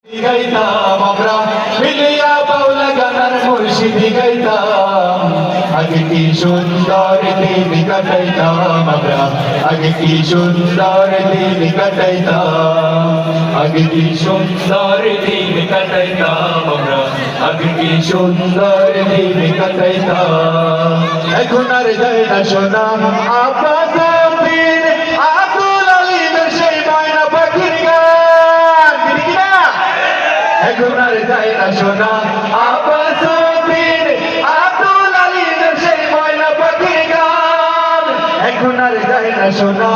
গাইতাম আমরা মিলিয়া বাউলা গানার মুর্শিদি গাইতাম আগে কি সুন্দর দিন কাটাইতাম আমরা আগে কি সুন্দর দিন কাটাইতাম আগে কি সুন্দর দিন কাটাইতাম আমরা আগে কি সুন্দর দিন কাটাইতাম এখন আর যায় না শোনা আব্বাস আব্বির আব্দুল আলীমের সেই ময়না পাখির গান এখন আর যায় না শোনা আব্বাস আব্বির আব্দুল আলীমের সেই ময়না পাখির গান এখন আর যায় না শোনা